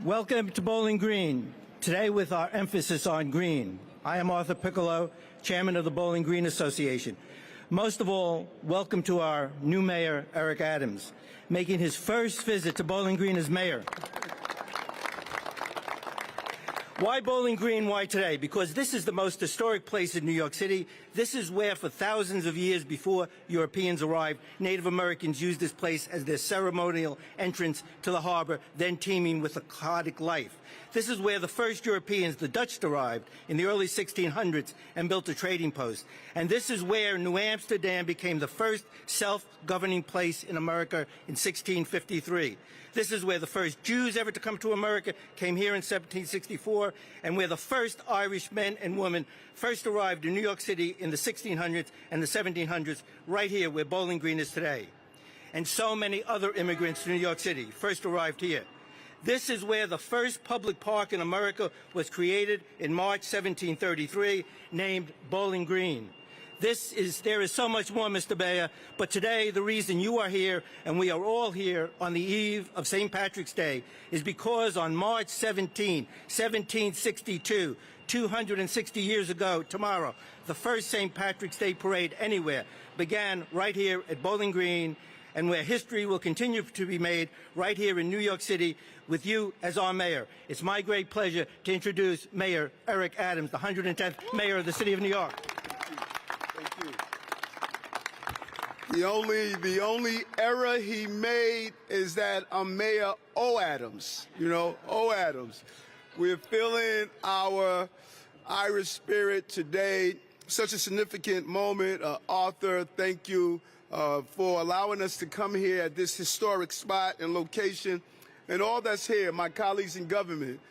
Welcome to Bowling Green, today with our emphasis on green. I am Arthur Piccolo, chairman of the Bowling Green Association. Most of all, welcome to our new mayor, Eric Adams, making his first visit to Bowling Green as mayor. Why Bowling Green? Why today? Because this is the most historic place in New York City. This is where, for thousands of years before Europeans arrived, Native Americans used this place as their ceremonial entrance to the harbor, then teeming with aquatic life. This is where the first Europeans, the Dutch, arrived in the early 1600s and built a trading post. And this is where New Amsterdam became the first self-governing place in America in 1653. This is where the first Jews ever to come to America came here in 1764, and where the first Irish men and women first arrived in New York City in the 1600s and the 1700s, right here where Bowling Green is today. And so many other immigrants to New York City first arrived here. This is where the first public park in America was created in March 1733, named Bowling Green. There is so much more, Mr. Mayor, but today the reason you are here and we are all here on the eve of St. Patrick's Day is because on March 17, 1762, 260 years ago tomorrow, the first St. Patrick's Day parade anywhere began right here at Bowling Green, and where history will continue to be made right here in New York City with you as our mayor. It's my great pleasure to introduce Mayor Eric Adams, the 110th mayor of the city of New York. The only error he made is that I'm Mayor O. Adams, O. Adams. We're feeling our Irish spirit today. Such a significant moment. Arthur, thank you for allowing us to come here at this historic spot and location. And all that's here, my colleagues in government,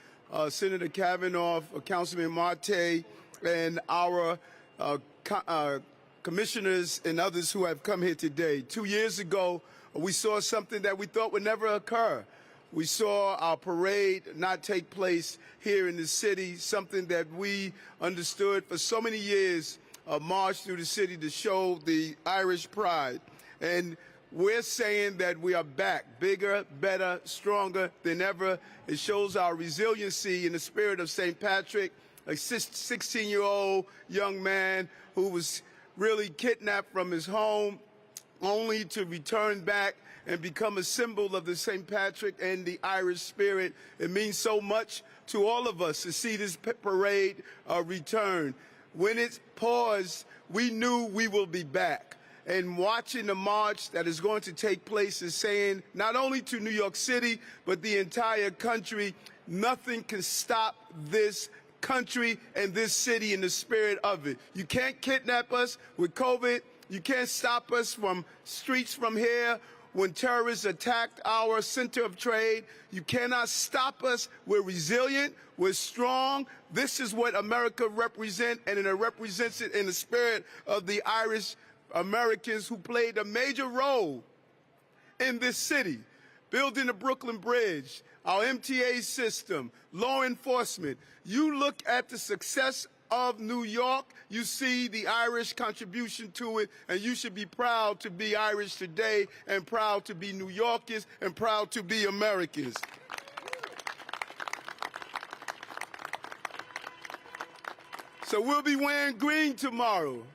Senator Kavanaugh, Councilman Marte, and our commissioners and others who have come here today. 2 years ago, we saw something that we thought would never occur. We saw our parade not take place here in the city, something that we understood for so many years, march through the city to show the Irish pride. And we're saying that we are back, bigger, better, stronger than ever. It shows our resiliency in the spirit of St. Patrick, a 16-year-old young man who was really kidnapped from his home, only to return back and become a symbol of the St. Patrick and the Irish spirit. It means so much to all of us to see this parade return. When it's paused, we knew we will be back. And watching the march that is going to take place is saying, not only to New York City, but the entire country, nothing can stop this country and this city in the spirit of it. You can't kidnap us with COVID. You can't stop us from streets from here when terrorists attacked our center of trade. You cannot stop us. We're resilient. We're strong. This is what America represents, and it represents it in the spirit of the Irish Americans who played a major role in this city, building the Brooklyn Bridge, our MTA system, law enforcement. You look at the success of New York, you see the Irish contribution to it, and you should be proud to be Irish today and proud to be New Yorkers and proud to be Americans. So we'll be wearing green tomorrow.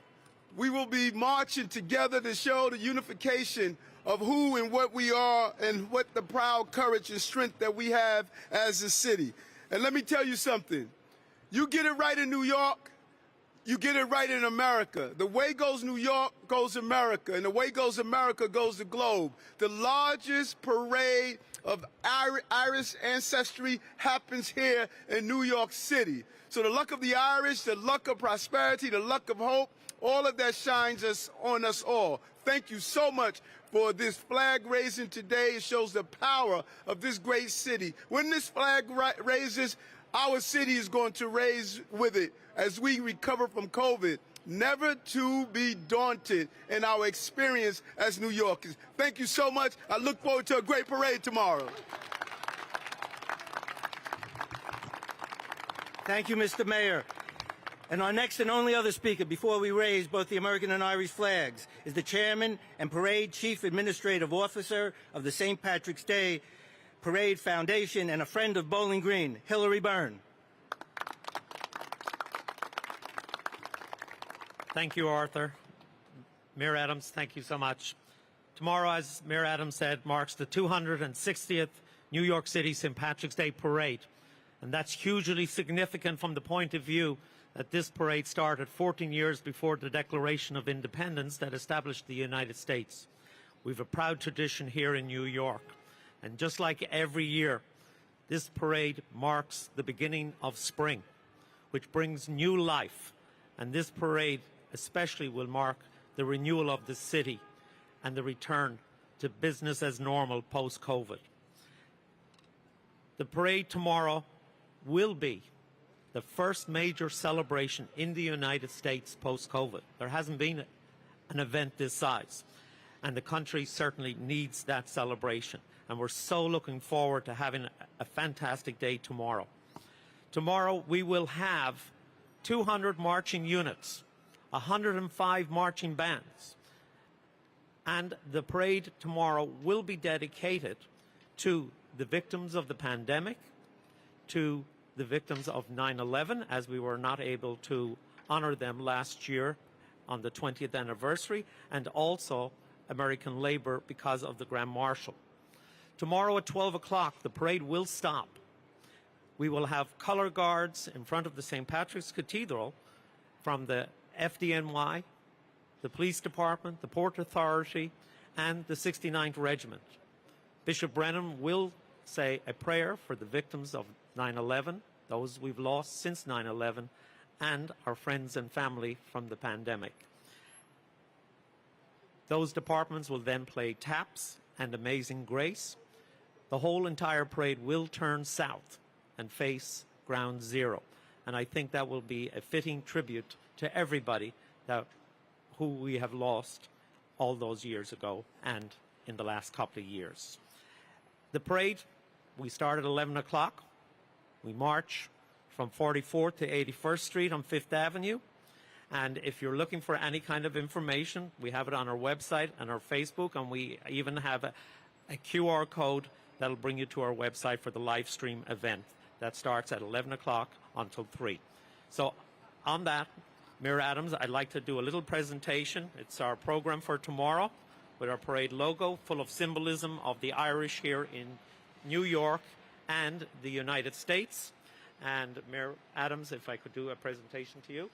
We will be marching together to show the unification of who and what we are and what the proud courage and strength that we have as a city. And let me tell you something. You get it right in New York, you get it right in America. The way goes New York goes America, and the way goes America goes the globe. The largest parade of Irish ancestry happens here in New York City. So the luck of the Irish, the luck of prosperity, the luck of hope, all of that shines on us all. Thank you so much for this flag raising today. It shows the power of this great city. When this flag raises, our city is going to raise with it as we recover from COVID. Never to be daunted in our experience as New Yorkers. Thank you so much. I look forward to a great parade tomorrow. Thank you, Mr. Mayor. And our next and only other speaker before we raise both the American and Irish flags is the Chairman and Parade Chief Administrative Officer of the St. Patrick's Day Parade Foundation and a friend of Bowling Green, Hillary Byrne. Thank you, Arthur. Mayor Adams, thank you so much. Tomorrow, as Mayor Adams said, marks the 260th New York City St. Patrick's Day Parade. And that's hugely significant from the point of view that this parade started 14 years before the Declaration of Independence that established the United States. We have a proud tradition here in New York. And just like every year, this parade marks the beginning of spring, which brings new life. And this parade especially will mark the renewal of the city and the return to business as normal post-COVID. The parade tomorrow will be the first major celebration in the United States post-COVID. There hasn't been an event this size, and the country certainly needs that celebration. And we're so looking forward to having a fantastic day tomorrow. Tomorrow we will have 200 marching units, 105 marching bands, and the parade tomorrow will be dedicated to the victims of the pandemic, to the victims of 9/11, as we were not able to honor them last year on the 20th anniversary, and also American labor because of the Grand Marshal. Tomorrow at 12 o'clock, the parade will stop. We will have color guards in front of the St. Patrick's Cathedral from the FDNY, the Police Department, the Port Authority, and the 69th Regiment. Bishop Brennan will say a prayer for the victims of 9/11, those we've lost since 9/11, and our friends and family from the pandemic. Those departments will then play Taps and Amazing Grace. The whole entire parade will turn south and face Ground Zero. And I think that will be a fitting tribute to everybody who we have lost all those years ago and in the last couple of years. The parade, we start at 11 o'clock. We march from 44th to 81st Street on 5th Avenue. And if you're looking for any kind of information, we have it on our website and our Facebook, and we even have a QR code that'll bring you to our website for the live stream event that starts at 11 o'clock until 3. So on that, Mayor Adams, I'd like to do a little presentation. It's our program for tomorrow with our parade logo, full of symbolism of the Irish here in New York and the United States. And Mayor Adams, if I could do a presentation to you.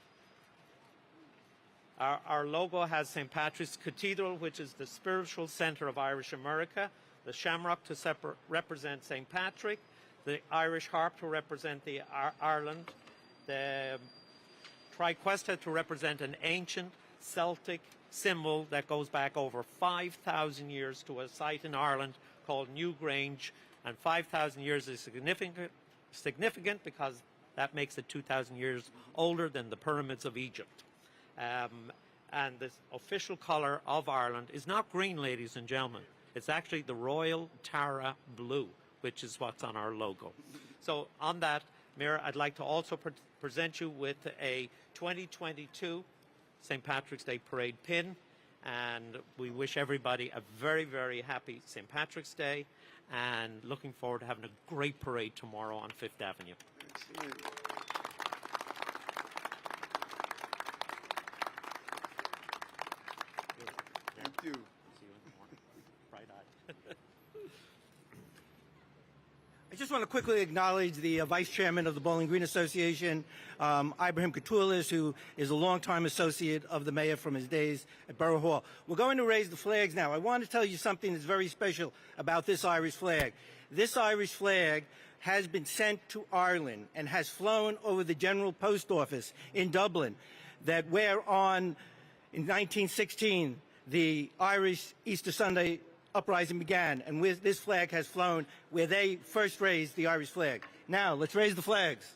Our logo has St. Patrick's Cathedral, which is the spiritual center of Irish America, the shamrock to represent St. Patrick, the Irish harp to represent the Ireland, the triquestra to represent an ancient Celtic symbol that goes back over 5,000 years to a site in Ireland called Newgrange, and 5,000 years is significant because that makes it 2,000 years older than the pyramids of Egypt. And the official colour of Ireland is not green, ladies and gentlemen. It's actually the Royal Tara Blue, which is what's on our logo. So on that, Mayor, I'd like to also present you with a 2022 St. Patrick's Day Parade pin. And we wish everybody a very, very happy St. Patrick's Day, and looking forward to having a great parade tomorrow on 5th Avenue. Excellent. Thank you. See you in the morning. Bright-eyed. I just want to quickly acknowledge the Vice Chairman of the Bowling Green Association, Ibrahim Katulis, who is a longtime associate of the mayor from his days at Borough Hall. We're going to raise the flags now. I want to tell you something that's very special about this Irish flag. This Irish flag has been sent to Ireland and has flown over the General Post Office in Dublin, that where in 1916, the Irish Easter Sunday uprising began, and this flag has flown where they first raised the Irish flag. Now, let's raise the flags.